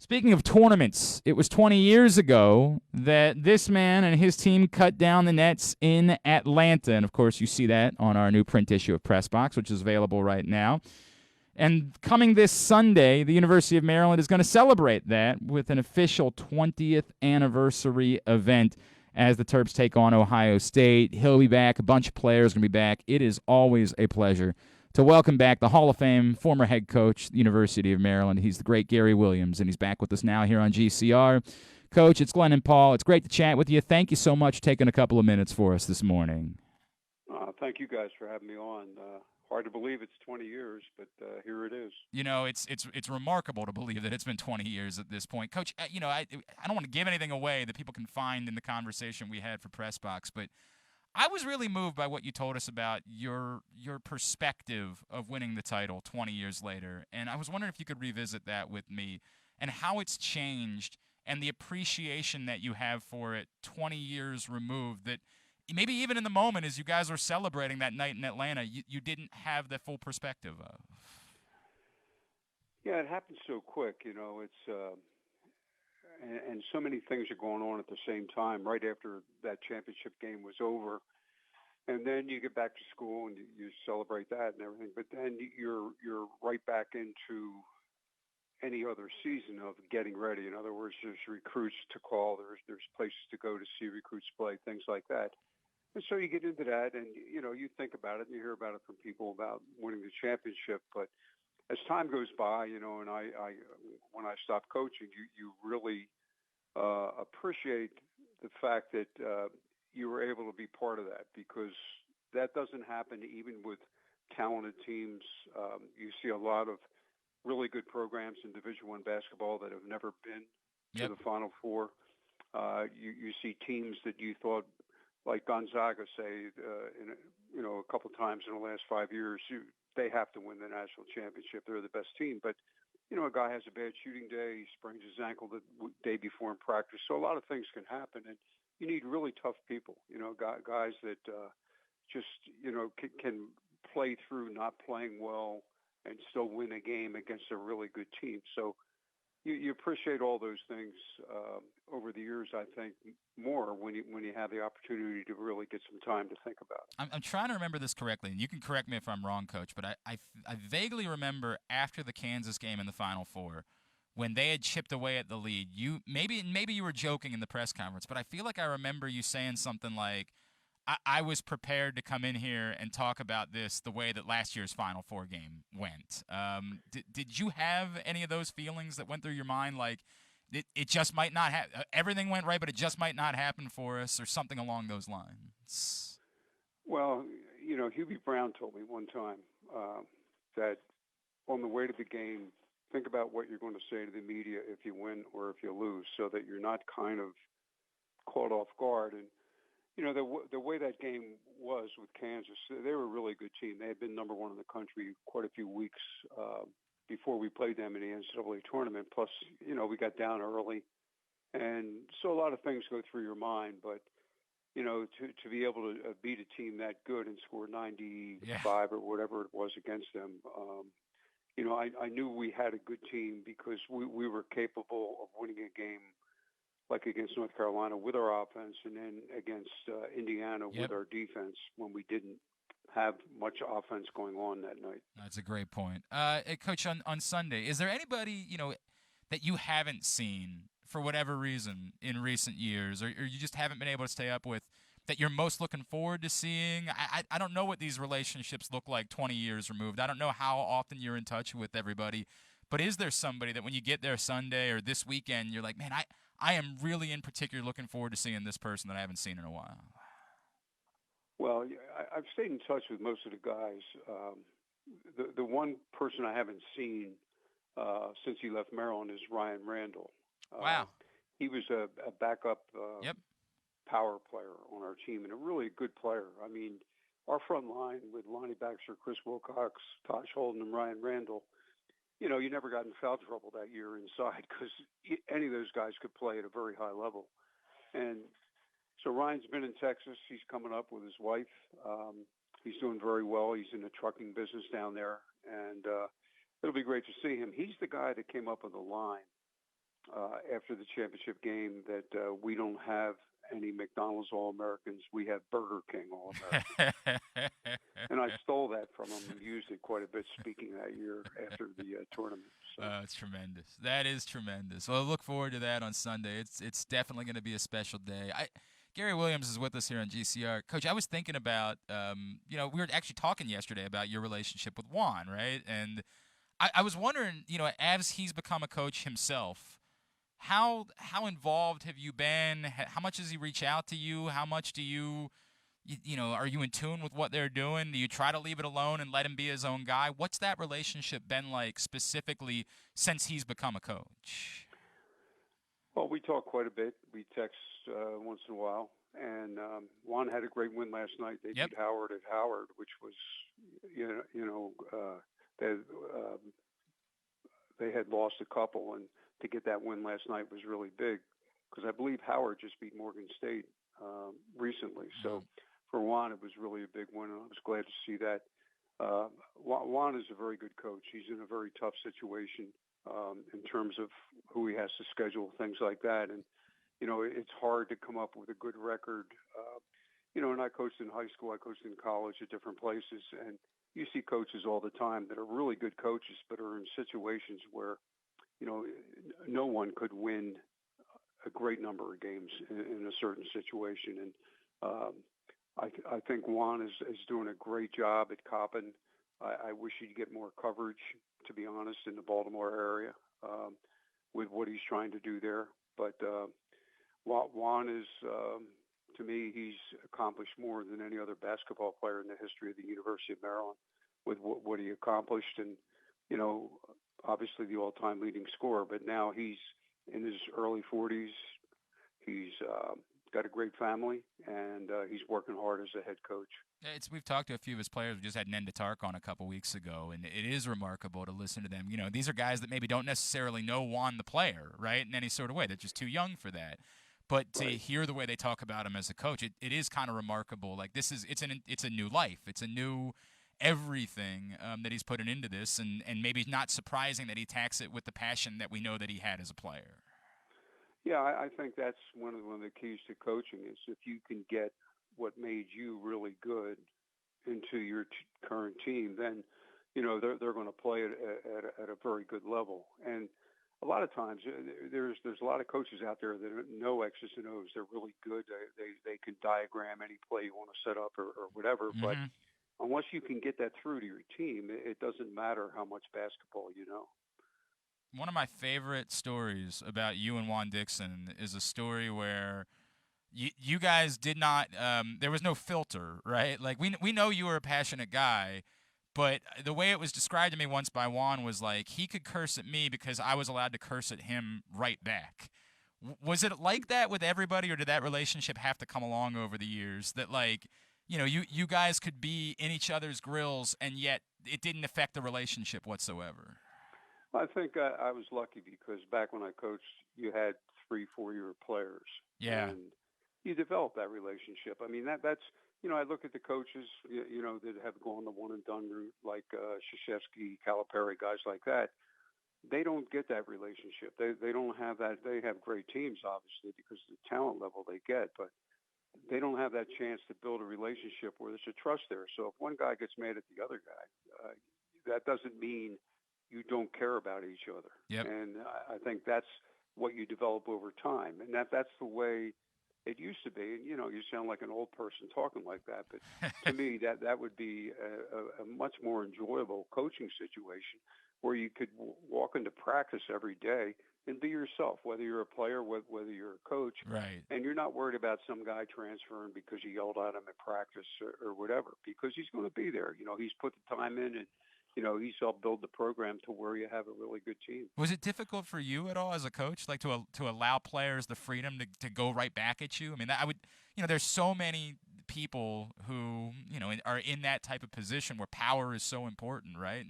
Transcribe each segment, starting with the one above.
Speaking of tournaments, it was 20 years ago that this man and his team cut down the nets in Atlanta. And of course, you see that on our new print issue of Press Box, which is available right now. And coming this Sunday, the University of Maryland is going to celebrate that with an official 20th anniversary event as the Terps take on Ohio State. He'll be back. A bunch of players are going to be back. It is always a pleasure to welcome back the Hall of Fame former head coach, the University of Maryland. He's the great Gary Williams, and he's back with us now here on GCR. Coach, it's Glenn and Paul. It's great to chat with you. Thank you so much for taking a couple of minutes for us this morning. Thank you guys for having me on. Hard to believe it's 20 years, but here it is. You know, it's remarkable to believe that it's been 20 years at this point. Coach, I don't want to give anything away that people can find in the conversation we had for Press Box, but I was really moved by what you told us about your perspective of winning the title 20 years later. And I was wondering if you could revisit that with me and how it's changed and the appreciation that you have for it 20 years removed, that maybe even in the moment as you guys were celebrating that night in Atlanta, you didn't have the full perspective of. Yeah, it happened so quick. It's and so many things are going on at the same time right after that championship game was over. And then you get back to school and you celebrate that and everything. But then you're right back into any other season of getting ready. In other words, there's recruits to call, there's places to go to see recruits play, things like that. And so you get into that, and you think about it, and you hear about it from people about winning the championship. But as time goes by, and I when I stopped coaching, you really appreciate the fact that you were able to be part of that, because that doesn't happen even with talented teams. You see a lot of really good programs in Division I basketball that have never been to the Final Four. You see teams that you thought, like Gonzaga, say, a couple times in the last 5 years, they have to win the national championship. They're the best team. But, a guy has a bad shooting day, he sprains his ankle the day before in practice. So a lot of things can happen, and you need really tough people, guys that just, can play through not playing well and still win a game against a really good team. So you appreciate all those things over the years, I think, more when you have the opportunity to really get some time to think about it. I'm trying to remember this correctly, and you can correct me if I'm wrong, Coach, but I vaguely remember after the Kansas game in the Final Four, when they had chipped away at the lead, maybe you were joking in the press conference, but I feel like I remember you saying something like, I was prepared to come in here and talk about this the way that last year's Final Four game went. Did you have any of those feelings that went through your mind, like it just might not have everything went right, but it just might not happen for us, or something along those lines? Well, Hubie Brown told me one time that on the way to the game, think about what you're going to say to the media if you win or if you lose, so that you're not kind of caught off guard. And the way that game was with Kansas, they were a really good team. They had been number one in the country quite a few weeks before we played them in the NCAA tournament. Plus, we got down early. And so a lot of things go through your mind. But, to be able to beat a team that good and score 95 or whatever it was against them, I knew we had a good team because we were capable of winning a game like against North Carolina with our offense, and then against Indiana with our defense when we didn't have much offense going on that night. That's a great point. Coach, on Sunday, is there anybody, that you haven't seen for whatever reason in recent years, or you just haven't been able to stay up with, that you're most looking forward to seeing? I don't know what these relationships look like 20 years removed. I don't know how often you're in touch with everybody, but is there somebody that when you get there Sunday or this weekend, you're like, man, I am really in particular looking forward to seeing this person that I haven't seen in a while? Well, I've stayed in touch with most of the guys. The one person I haven't seen since he left Maryland is Ryan Randall. Wow. He was a backup Yep. power player on our team, and a really good player. I mean, our front line with Lonnie Baxter, Chris Wilcox, Tosh Holden, and Ryan Randall, you never got in foul trouble that year inside, because any of those guys could play at a very high level. And so Ryan's been in Texas. He's coming up with his wife. He's doing very well. He's in the trucking business down there, and it'll be great to see him. He's the guy that came up with the line after the championship game that we don't have any McDonald's All-Americans. We have Burger King All-Americans. And I stole that from him and used it quite a bit speaking that year after the tournament. So. It's tremendous. That is tremendous. Well, I look forward to that on Sunday. It's definitely going to be a special day. Gary Williams is with us here on GCR. Coach, I was thinking about, we were actually talking yesterday about your relationship with Juan, right? And I was wondering, as he's become a coach himself, how involved have you been? How much does he reach out to you? How much do you are you in tune with what they're doing? Do you try to leave it alone and let him be his own guy? What's that relationship been like specifically since he's become a coach? Well, we talk quite a bit. We text once in a while. And Juan had a great win last night. They beat Howard at Howard, which was, they had lost a couple. And to get that win last night was really big because I believe Howard just beat Morgan State recently. So for Juan, it was really a big win, and I was glad to see that. Juan is a very good coach. He's in a very tough situation in terms of who he has to schedule, things like that. And, it's hard to come up with a good record. And I coached in high school. I coached in college at different places. And you see coaches all the time that are really good coaches but are in situations where, no one could win a great number of games in a certain situation. And I think Juan is doing a great job at Coppin. I wish he'd get more coverage, to be honest, in the Baltimore area with what he's trying to do there. But Juan is, to me, he's accomplished more than any other basketball player in the history of the University of Maryland with what he accomplished. And, obviously the all-time leading scorer, but now he's in his early 40s. He's got a great family, and he's working hard as a head coach. We've talked to a few of his players. We just had Nenda Tark on a couple weeks ago, and it is remarkable to listen to them. These are guys that maybe don't necessarily know Juan the player, right, in any sort of way. They're just too young for that. But to hear the way they talk about him as a coach, it is kind of remarkable. Like it's a new life. It's a new everything that he's putting into this, and maybe not surprising that he attacks it with the passion that we know that he had as a player. Yeah, I think that's one of the keys to coaching is if you can get what made you really good into your current team, then they're going to play it at a very good level. And a lot of times there's a lot of coaches out there that know X's and O's. They're really good. They can diagram any play you want to set up or whatever. Mm-hmm. But unless you can get that through to your team, it doesn't matter how much basketball you know. One of my favorite stories about you and Juan Dixon is a story where you guys did not there was no filter, right? Like we know you were a passionate guy, but the way it was described to me once by Juan was like he could curse at me because I was allowed to curse at him right back. Was it like that with everybody, or did that relationship have to come along over the years that like you guys could be in each other's grills and yet it didn't affect the relationship whatsoever? I think I was lucky because back when I coached, you had 3-4-year players. Yeah. And you develop that relationship. I mean, that's, I look at the coaches, that have gone the one and done route like Krzyzewski, Calipari, guys like that. They don't get that relationship. They don't have that. They have great teams, obviously, because of the talent level they get, but they don't have that chance to build a relationship where there's a trust there. So if one guy gets mad at the other guy, that doesn't mean you don't care about each other. Yep. And I think that's what you develop over time. And that's the way it used to be. And, you sound like an old person talking like that. But to me, that would be a much more enjoyable coaching situation where you could walk into practice every day and be yourself, whether you're a player, whether you're a coach. Right. And you're not worried about some guy transferring because you yelled at him at practice or whatever, because he's going to be there. He's put the time in and, he's helped build the program to where you have a really good team. Was it difficult for you at all as a coach, like to allow players the freedom to go right back at you? I mean, there's so many people who, are in that type of position where power is so important, right?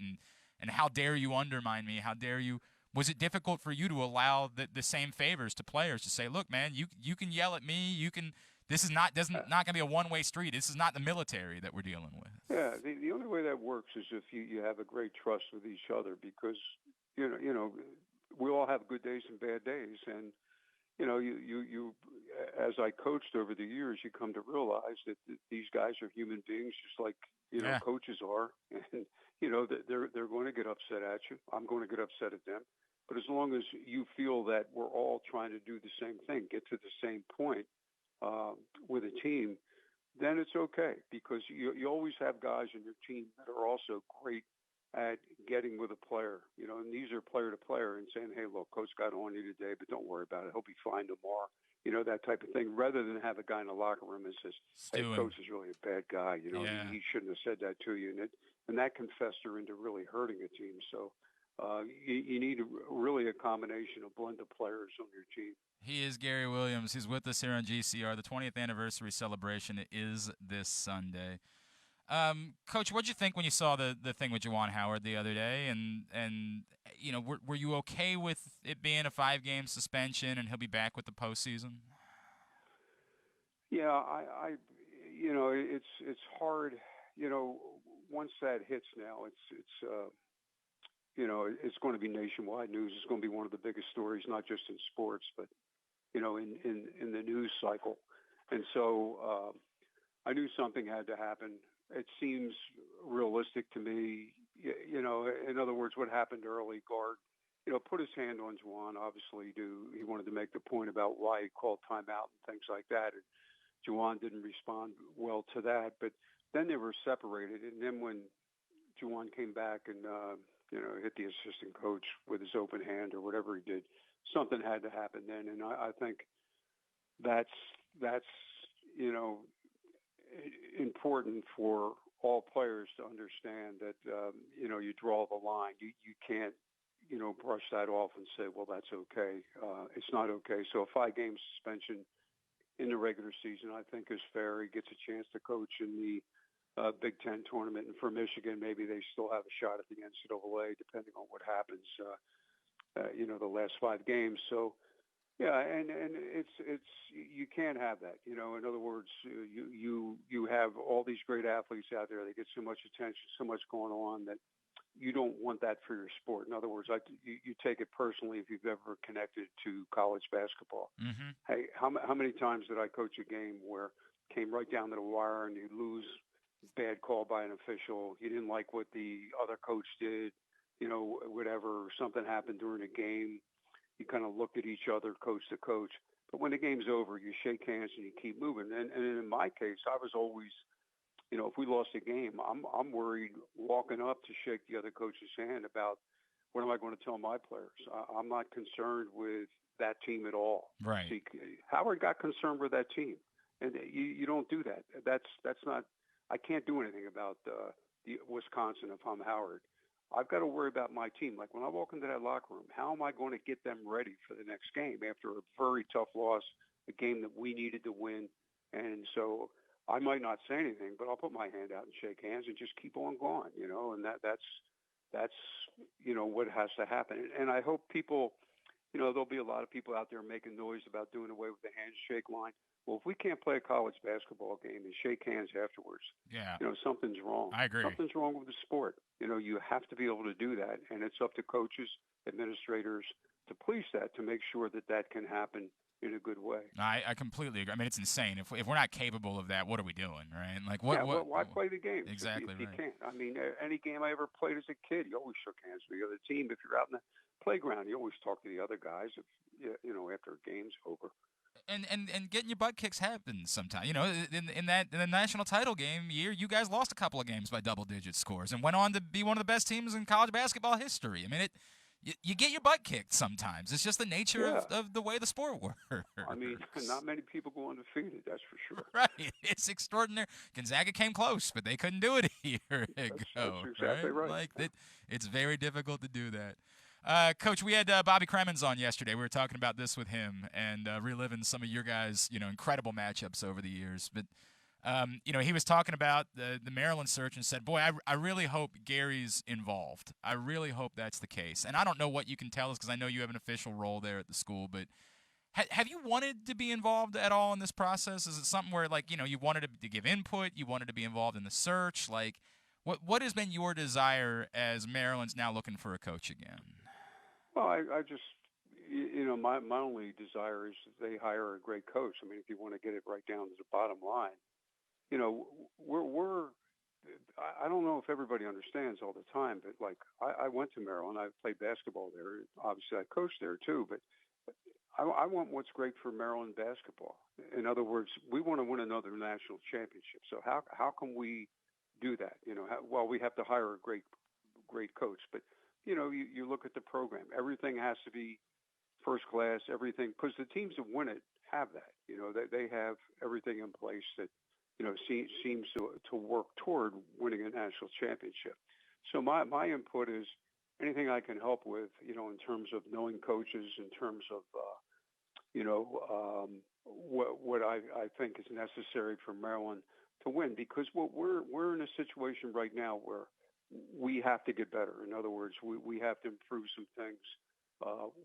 And how dare you undermine me? How dare you? Was it difficult for you to allow the same favors to players to say, look, man, you can yell at me, you can. This is not going to be a one-way street. This is not the military that we're dealing with. Yeah, the only way that works is if you have a great trust with each other, because we all have good days and bad days, and you as I coached over the years, you come to realize that these guys are human beings, just like Yeah. coaches are, and that they're going to get upset at you. I'm going to get upset at them, but as long as you feel that we're all trying to do the same thing, get to the same point uh, with a team, then it's okay because you always have guys on your team that are also great at getting with a player, and these are player to player and saying, hey, look, coach got on you today, but don't worry about it. He'll be fine tomorrow. That type of thing, rather than have a guy in the locker room that says, hey, Stewing. coach is really a bad guy. Yeah. He shouldn't have said that to you. And that can fester into really hurting a team. So you need really a combination of blend of players on your team. He is Gary Williams. He's with us here on GCR. The 20th anniversary celebration is this Sunday. Coach, what'd you think when you saw the thing with Juwan Howard the other day? And were you okay with it being a 5-game suspension and he'll be back with the postseason? Yeah, I it's hard. Once that hits now, it's going to be nationwide news. It's going to be one of the biggest stories, not just in sports, but in the news cycle. And so I knew something had to happen. It seems realistic to me. In other words, what happened early, Guard, put his hand on Juwan. Obviously, he wanted to make the point about why he called timeout and things like that. And Juwan didn't respond well to that. But then they were separated. And then when Juwan came back and hit the assistant coach with his open hand or whatever he did, something had to happen then. And I think that's important for all players to understand that you draw the line. You can't brush that off and say, well, that's okay. It's not okay. So a 5-game suspension in the regular season, I think, is fair. He gets a chance to coach in the Big Ten tournament, and for Michigan, maybe they still have a shot at the NCAA, depending on what happens. The last 5 games. So. Yeah, and it's you can't have that. In other words, you have all these great athletes out there. They get so much attention, so much going on that you don't want that for your sport. In other words, you take it personally if you've ever connected to college basketball. Mm-hmm. Hey, how many times did I coach a game where it came right down to the wire and you lose, bad call by an official, you didn't like what the other coach did, whatever, something happened during a game. You kind of look at each other, coach to coach. But when the game's over, you shake hands and you keep moving. And in my case, I was always, if we lost a game, I'm worried walking up to shake the other coach's hand about what am I going to tell my players. I'm not concerned with that team at all. Right. See, Howard got concerned with that team, and you don't do that. That's not. I can't do anything about the Wisconsin if I'm Howard. I've got to worry about my team. Like when I walk into that locker room, how am I going to get them ready for the next game after a very tough loss, a game that we needed to win? And so I might not say anything, but I'll put my hand out and shake hands and just keep on going, and that's what has to happen. And I hope people, there'll be a lot of people out there making noise about doing away with the handshake line. Well, if we can't play a college basketball game and shake hands afterwards, yeah, something's wrong. I agree. Something's wrong with the sport. You have to be able to do that, and it's up to coaches, administrators to police that, to make sure that can happen in a good way. I completely agree. I mean, it's insane. If we're not capable of that, what are we doing, right? Like, why play the game? Exactly if you right. can't. I mean, any game I ever played as a kid, you always shook hands with the other team. If you're out in the playground, you always talk to the other guys. After a game's over. And getting your butt kicks happens sometimes. In the national title game year, you guys lost a couple of games by double-digit scores and went on to be one of the best teams in college basketball history. I mean, you get your butt kicked sometimes. It's just the nature of the way the sport works. I mean, not many people go undefeated, that's for sure. Right. It's extraordinary. Gonzaga came close, but they couldn't do it a year ago. That's exactly right. Like it's very difficult to do that. Coach, we had Bobby Cremins on yesterday. We were talking about this with him and reliving some of your guys' incredible matchups over the years. But he was talking about the Maryland search and said, boy, I really hope Gary's involved. I really hope that's the case. And I don't know what you can tell us because I know you have an official role there at the school, but have you wanted to be involved at all in this process? Is it something where, like, you wanted to give input, you wanted to be involved in the search? Like, what has been your desire as Maryland's now looking for a coach again? Well, I just, my only desire is that they hire a great coach. I mean, if you want to get it right down to the bottom line, you know, we're I don't know if everybody understands all the time, but like I went to Maryland. I played basketball there. Obviously, I coached there too. But I want what's great for Maryland basketball. In other words, we want to win another national championship. So how can we do that? Well, we have to hire a great coach. But you look at the program. Everything has to be first class. Everything, because the teams that win it have that. They have everything in place that seems to work toward winning a national championship. So my input is anything I can help with, in terms of knowing coaches, in terms of, what I think is necessary for Maryland to win, because we're in a situation right now where we have to get better. In other words, we have to improve some things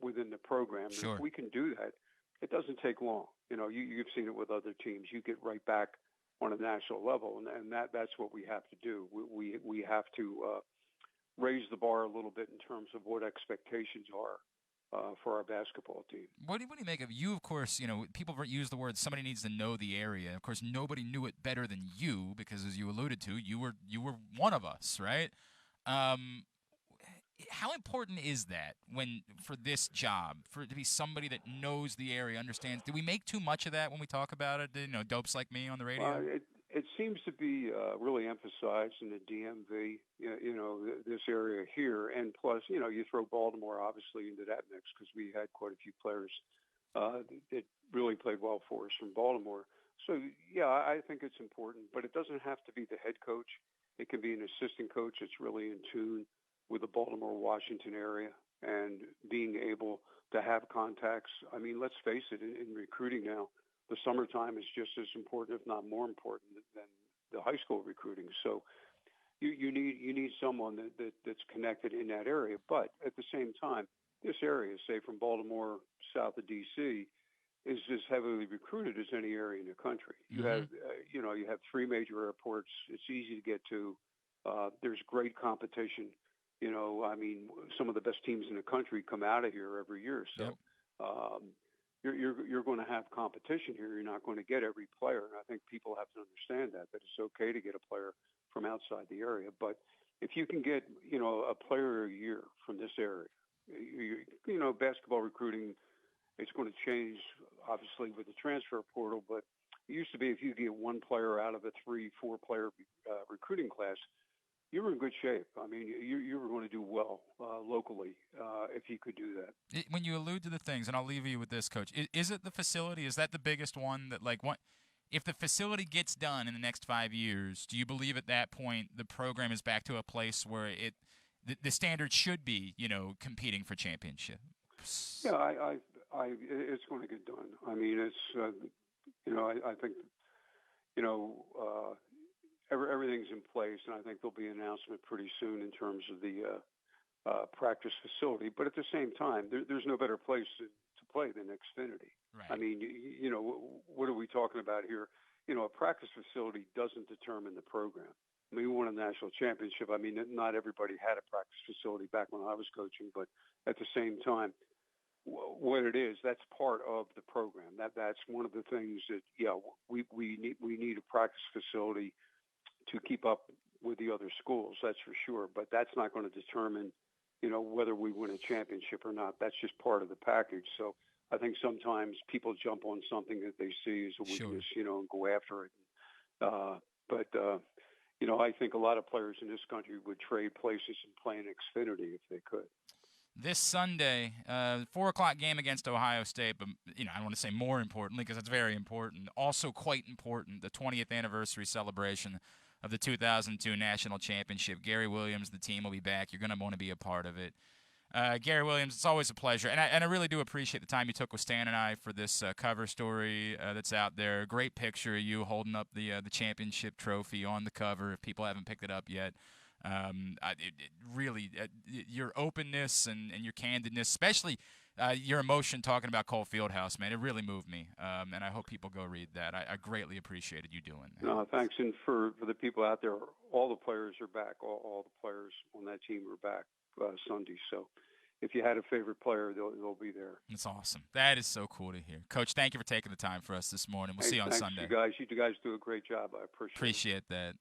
within the program. And Sure. if we can do that, it doesn't take long. You've seen it with other teams. You get right back on a national level, and that's what we have to do. We have to raise the bar a little bit in terms of what expectations are for our basketball team. What do you make of you? Of course, people use the word somebody needs to know the area. Of course, nobody knew it better than you because, as you alluded to, you were one of us, right? Um, how important is that for this job, for it to be somebody that knows the area, understands? Do we make too much of that when we talk about it? Dopes like me on the radio. It seems to be really emphasized in the DMV, this area here, and plus, you throw Baltimore obviously into that mix because we had quite a few players that really played well for us from Baltimore. So yeah, I think it's important, but it doesn't have to be the head coach. It can be an assistant coach that's really in tune with the Baltimore, Washington area and being able to have contacts. I mean, let's face it, in recruiting now, the summertime is just as important, if not more important, than the high school recruiting. So you need someone that's connected in that area. But at the same time, this area, say from Baltimore south of D.C., is as heavily recruited as any area in the country. You have you have three major airports. It's easy to get to. There's great competition. I mean, some of the best teams in the country come out of here every year. So. Yep. You're going to have competition here. You're not going to get every player, and I think people have to understand that it's okay to get a player from outside the area. But if you can get a player a year from this area, basketball recruiting, it's going to change obviously with the transfer portal. But it used to be if you get one player out of a 3-4 player recruiting class, you were in good shape. I mean, you were going to do well locally if you could do that. When you allude to the things, and I'll leave you with this, Coach, is it the facility? Is that the biggest one that, if the facility gets done in the next 5 years, do you believe at that point the program is back to a place where the standard should be, competing for championship? Yeah, it's going to get done. I mean, it's, I think, everything's in place, and I think there'll be an announcement pretty soon in terms of the practice facility. But at the same time, there's no better place to play than Xfinity. Right. I mean, what are we talking about here? A practice facility doesn't determine the program. I mean, we won a national championship. I mean, not everybody had a practice facility back when I was coaching, but at the same time, what it is, that's part of the program. That's one of the things that, we need a practice facility to keep up with the other schools, that's for sure. But that's not going to determine, whether we win a championship or not. That's just part of the package. So I think sometimes people jump on something that they see as a weakness, Sure. And go after it. But I think a lot of players in this country would trade places and play in Xfinity if they could. This Sunday, 4 o'clock game against Ohio State, but I don't want to say more importantly because it's very important. Also quite important, the 20th anniversary celebration of the 2002 National Championship. Gary Williams, the team will be back. You're going to want to be a part of it. Gary Williams, it's always a pleasure, and I really do appreciate the time you took with Stan and I for this cover story that's out there. Great picture of you holding up the championship trophy on the cover. If people haven't picked it up yet. Really, your openness and your candidness, especially your emotion talking about Cole Fieldhouse, man, it really moved me. And I hope people go read that. I greatly appreciated you doing that. No, thanks. And for the people out there, all the players are back. All the players on that team are back Sunday. So, if you had a favorite player, they'll be there. That's awesome. That is so cool to hear. Coach, thank you for taking the time for us this morning. We'll see you on Thanks, Sunday. You guys do a great job. I appreciate it. Appreciate that.